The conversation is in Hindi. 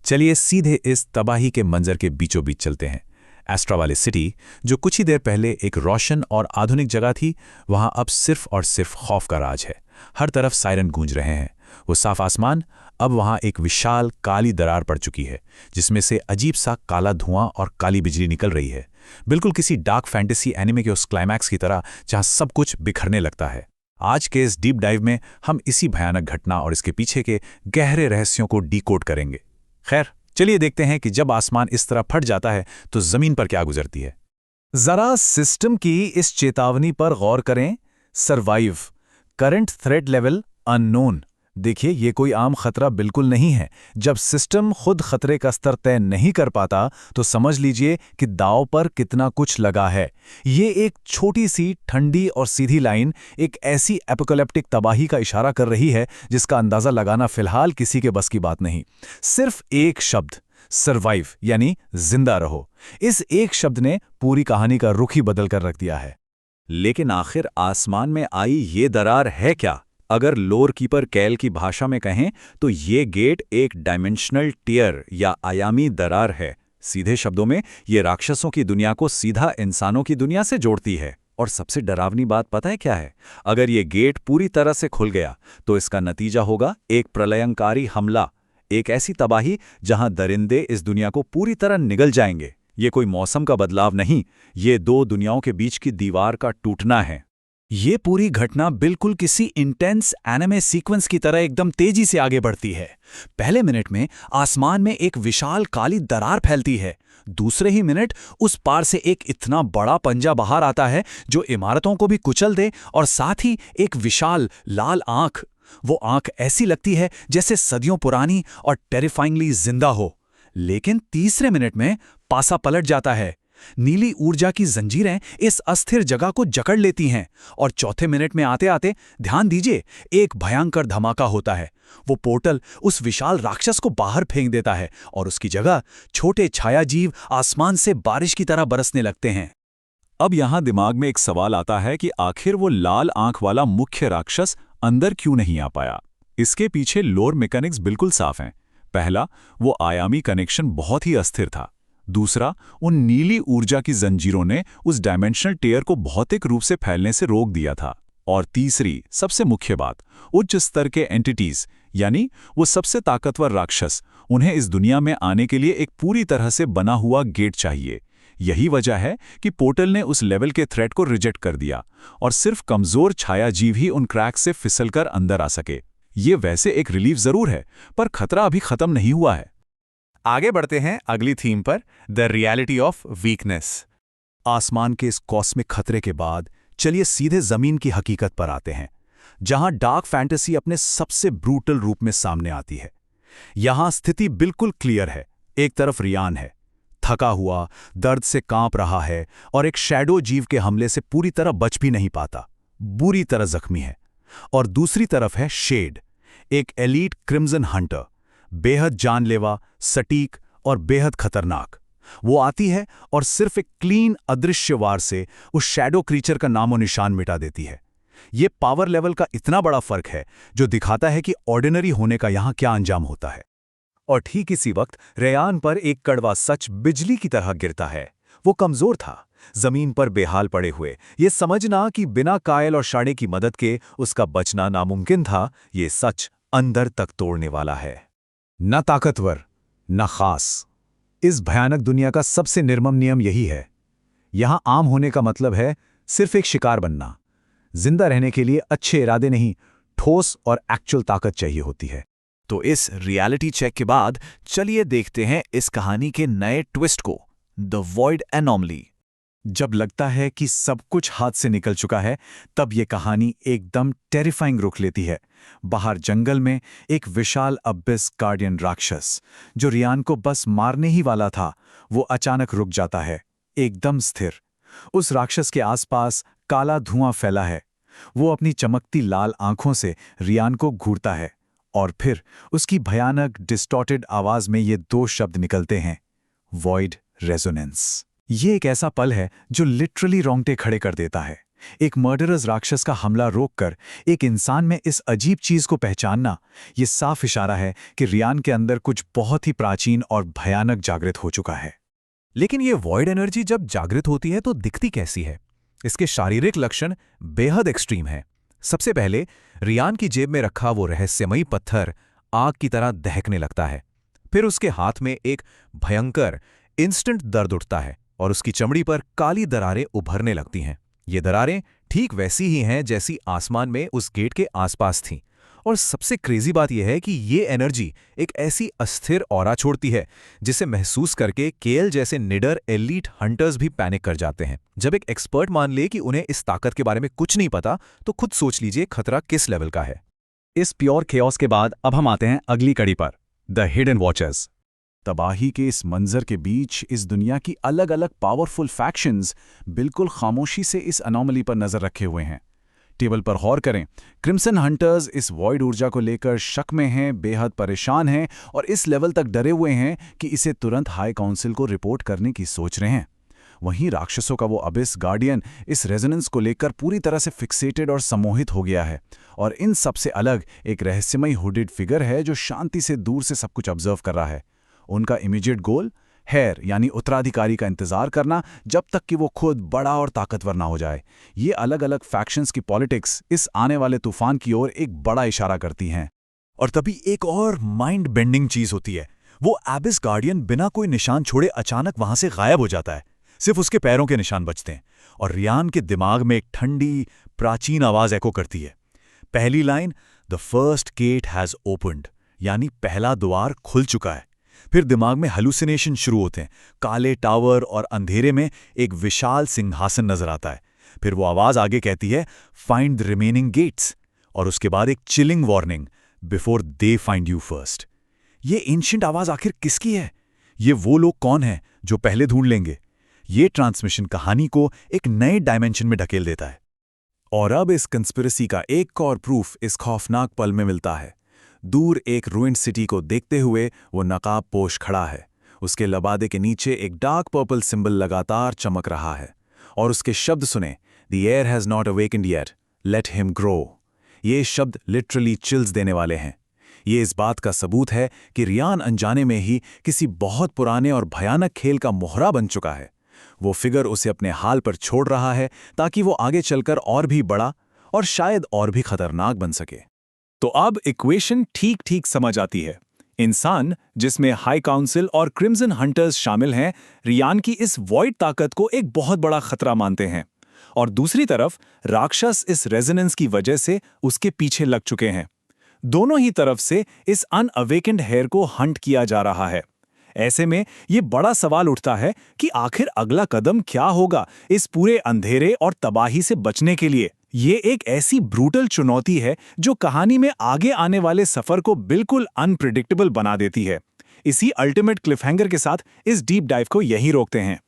चलिए सीधे इस तबाही के मंजर के बीचों बीच चलते हैं। एस्ट्रा वाली सिटी, जो कुछ ही देर पहले एक रोशन और आधुनिक जगह थी, वहां अब सिर्फ और सिर्फ खौफ का राज है। हर तरफ सायरन गूंज रहे हैं। वो साफ आसमान, अब वहां एक विशाल काली दरार पड़ चुकी है, जिसमें से अजीब सा काला धुआं और काली बिजली निकल रही है। बिल्कुल किसी डार्क फैंटेसी एनिमे के उस क्लाइमैक्स की तरह, जहां सब कुछ बिखरने लगता है। आज के इस डीप डाइव में हम इसी भयानक घटना और इसके पीछे के गहरे रहस्यों को डीकोड करेंगे। खैर, चलिए देखते हैं कि जब आसमान इस तरह फट जाता है तो जमीन पर क्या गुजरती है। जरा सिस्टम की इस चेतावनी पर गौर करें। Survive, current threat level unknown. देखिए, ये कोई आम खतरा बिल्कुल नहीं है। जब सिस्टम खुद खतरे का स्तर तय नहीं कर पाता तो समझ लीजिए कि दांव पर कितना कुछ लगा है। ये एक छोटी सी ठंडी और सीधी लाइन एक ऐसी एपोकैलिप्टिक तबाही का इशारा कर रही है जिसका अंदाजा लगाना फिलहाल किसी के बस की बात नहीं। सिर्फ एक शब्द, सर्वाइव, यानी जिंदा रहो। इस एक शब्द ने पूरी कहानी का रुख ही बदल कर रख दिया है। लेकिन आखिर आसमान में आई ये दरार है क्या? अगर लोर कीपर कैल की भाषा में कहें तो ये गेट एक डायमेंशनल टियर या आयामी दरार है। सीधे शब्दों में ये राक्षसों की दुनिया को सीधा इंसानों की दुनिया से जोड़ती है। और सबसे डरावनी बात पता है क्या है? अगर ये गेट पूरी तरह से खुल गया तो इसका नतीजा होगा एक प्रलयंकारी हमला, एक ऐसी तबाही जहां दरिंदे इस दुनिया को पूरी तरह निगल जाएंगे। ये कोई मौसम का बदलाव नहीं, ये दो दुनियाओं के बीच की दीवार का टूटना है। ये पूरी घटना बिल्कुल किसी इंटेंस एनिमे सीक्वेंस की तरह एकदम तेजी से आगे बढ़ती है। पहले मिनट में आसमान में एक विशाल काली दरार फैलती है। दूसरे ही मिनट उस पार से एक इतना बड़ा पंजा बाहर आता है जो इमारतों को भी कुचल दे, और साथ ही एक विशाल लाल आंख। वो आंख ऐसी लगती है जैसे सदियों पुरानी और टेरिफाइंगली जिंदा हो। लेकिन तीसरे मिनट में पासा पलट जाता है। नीली ऊर्जा की जंजीरें इस अस्थिर जगह को जकड़ लेती हैं, और चौथे मिनट में आते आते ध्यान दीजिए, एक भयंकर धमाका होता है। वो पोर्टल उस विशाल राक्षस को बाहर फेंक देता है और उसकी जगह छोटे छायाजीव आसमान से बारिश की तरह बरसने लगते हैं। अब यहां दिमाग में एक सवाल आता है कि आखिर वो लाल आंख वाला मुख्य राक्षस अंदर क्यों नहीं आ पाया? इसके पीछे लोर मैकेनिक्स बिल्कुल साफ हैं। पहला, वो आयामी कनेक्शन बहुत ही अस्थिर था। दूसरा, उन नीली ऊर्जा की जंजीरों ने उस डायमेंशनल टेयर को भौतिक रूप से फैलने से रोक दिया था। और तीसरी, सबसे मुख्य बात, उच्च स्तर के एंटिटीज, यानी वो सबसे ताकतवर राक्षस, उन्हें इस दुनिया में आने के लिए एक पूरी तरह से बना हुआ गेट चाहिए। यही वजह है कि पोर्टल ने उस लेवल के थ्रेट को रिजेक्ट कर दिया और सिर्फ कमजोर छायाजीव ही उन क्रैक से फिसलकर अंदर आ सके। ये वैसे एक रिलीफ जरूर है, पर खतरा अभी खत्म नहीं हुआ है। आगे बढ़ते हैं अगली थीम पर, द रियलिटी ऑफ वीकनेस। आसमान के इस कॉस्मिक खतरे के बाद चलिए सीधे जमीन की हकीकत पर आते हैं, जहां डार्क फैंटेसी अपने सबसे ब्रूटल रूप में सामने आती है। यहां स्थिति बिल्कुल क्लियर है। एक तरफ रियान है, थका हुआ, दर्द से कांप रहा है और एक शैडो जीव के हमले से पूरी तरह बच भी नहीं पाता, बुरी तरह जख्मी है। और दूसरी तरफ है शेड, एक एलीट क्रिम्सन हंटर, बेहद जानलेवा, सटीक और बेहद खतरनाक। वो आती है और सिर्फ एक क्लीन अदृश्य वार से उस शैडो क्रीचर का नामो निशान मिटा देती है। ये पावर लेवल का इतना बड़ा फर्क है जो दिखाता है कि ऑर्डिनरी होने का यहां क्या अंजाम होता है। और ठीक इसी वक्त रेयान पर एक कड़वा सच बिजली की तरह गिरता है। वो कमजोर था, जमीन पर बेहाल पड़े हुए, ये समझना कि बिना कायल और शाणे की मदद के उसका बचना नामुमकिन था, ये सच अंदर तक तोड़ने वाला है। न ताकतवर, न खास। इस भयानक दुनिया का सबसे निर्मम नियम यही है। यहां आम होने का मतलब है सिर्फ एक शिकार बनना। जिंदा रहने के लिए अच्छे इरादे नहीं, ठोस और एक्चुअल ताकत चाहिए होती है। तो इस रियलिटी चेक के बाद चलिए देखते हैं इस कहानी के नए ट्विस्ट को, द वॉइड एनॉमली। जब लगता है कि सब कुछ हाथ से निकल चुका है, तब ये कहानी एकदम टेरिफाइंग रुख लेती है। बाहर जंगल में एक विशाल अबिस गार्डियन राक्षस, जो रियान को बस मारने ही वाला था, वो अचानक रुक जाता है, एकदम स्थिर। उस राक्षस के आसपास काला धुआं फैला है। वो अपनी चमकती लाल आंखों से रियान को घूरता है, और फिर उसकी भयानक डिस्टॉर्टेड आवाज में ये दो शब्द निकलते हैं, वॉइड रेजोनेंस। ये एक ऐसा पल है जो लिटरली रोंगटे खड़े कर देता है। एक मर्डरस राक्षस का हमला रोककर एक इंसान में इस अजीब चीज को पहचानना, ये साफ इशारा है कि रियान के अंदर कुछ बहुत ही प्राचीन और भयानक जागृत हो चुका है। लेकिन ये वॉइड एनर्जी जब जागृत होती है तो दिखती कैसी है? इसके शारीरिक लक्षण बेहद एक्सट्रीम हैं। सबसे पहले रियान की जेब में रखा वो रहस्यमयी पत्थर आग की तरह दहकने लगता है। फिर उसके हाथ में एक भयंकर इंस्टेंट दर्द उठता है और उसकी चमड़ी पर काली दरारें उभरने लगती हैं। ये दरारें ठीक वैसी ही हैं जैसी आसमान में उस गेट के आसपास थीं। और सबसे क्रेजी बात यह है कि ये एनर्जी एक ऐसी अस्थिर ऑरा छोड़ती है जिसे महसूस करके केएल जैसे निडर एलीट हंटर्स भी पैनिक कर जाते हैं। जब एक एक्सपर्ट मान ले कि उन्हें इस ताकत के बारे में कुछ नहीं पता, तो खुद सोच लीजिए खतरा किस लेवल का है। इस प्योर खेओस के बाद अब हम आते हैं अगली कड़ी पर, द हिडन वॉचर्स। तबाही के इस मंजर के बीच इस दुनिया की अलग अलग पावरफुल फैक्शंस बिल्कुल खामोशी से इस अनोमली पर नजर रखे हुए हैं। टेबल पर गौर करें, क्रिम्सन हंटर्स इस वॉइड ऊर्जा को लेकर शक में हैं, बेहद परेशान हैं और इस लेवल तक डरे हुए हैं कि इसे तुरंत हाई काउंसिल को रिपोर्ट करने की सोच रहे हैं। वहीं राक्षसों का वो अबिस गार्डियन इस रेजोनेंस को लेकर पूरी तरह से फिक्सेटेड और सम्मोहित हो गया है। और इन सबसे अलग एक रहस्यमयी हुडेड फिगर है जो शांति से दूर से सब कुछ ऑब्जर्व कर रहा है। उनका इमीडिएट गोल हेयर यानी उत्तराधिकारी का इंतजार करना जब तक कि वो खुद बड़ा और ताकतवर ना हो जाए। ये अलग अलग फैक्शंस की पॉलिटिक्स इस आने वाले तूफान की ओर एक बड़ा इशारा करती हैं। और तभी एक और माइंड बेंडिंग चीज होती है। वो एबिस गार्डियन बिना कोई निशान छोड़े अचानक वहां से गायब हो जाता है। सिर्फ उसके पैरों के निशान बचते हैं और रियान के दिमाग में एक ठंडी प्राचीन आवाज एको करती है। पहली line, the first gate has opened, यानी पहला द्वार खुल चुका है। फिर दिमाग में हेलुसिनेशन शुरू होते हैं। काले टावर और अंधेरे में एक विशाल सिंहासन नजर आता है। फिर वो आवाज आगे कहती है, फाइंड द रिमेनिंग गेट्स। और उसके बाद एक chilling warning, before they find you first. ये एंशिएंट आवाज आखिर किसकी है? ये वो लोग कौन हैं जो पहले ढूंढ लेंगे? ये ट्रांसमिशन कहानी को एक नए डायमेंशन में ढकेल देता है। और अब इस कंस्पिरेसी का एक और प्रूफ इस खौफनाक पल में मिलता है। दूर एक रूइंड सिटी को देखते हुए वो नकाब पोश खड़ा है। उसके लबादे के नीचे एक डार्क पर्पल सिंबल लगातार चमक रहा है और उसके शब्द सुने, the air has not awakened yet, let him grow. ये शब्द लिटरली चिल्स देने वाले हैं। ये इस बात का सबूत है कि रियान अनजाने में ही किसी बहुत पुराने और भयानक खेल का मोहरा बन चुका है। वो फिगर उसे अपने हाल पर छोड़ रहा है ताकि वो आगे चलकर और भी बड़ा और शायद और भी खतरनाक बन सके। तो अब इक्वेशन ठीक ठीक समझ आती है। इंसान, जिसमें हाई काउंसिल और क्रिम्सन हंटर्स शामिल हैं, रियान की इस वॉइड ताकत को एक बहुत बड़ा खतरा मानते हैं। और दूसरी तरफ राक्षस इस रेजोनेंस की वजह से उसके पीछे लग चुके हैं। दोनों ही तरफ से इस अनअवेकेंड हेयर को हंट किया जा रहा है। ऐसे में ये बड़ा सवाल उठता है कि आखिर अगला कदम क्या होगा इस पूरे अंधेरे और तबाही से बचने के लिए। ये एक ऐसी ब्रूटल चुनौती है जो कहानी में आगे आने वाले सफर को बिल्कुल अनप्रिडिक्टेबल बना देती है। इसी अल्टीमेट क्लिफहैंगर के साथ इस डीप डाइव को यहीं रोकते हैं।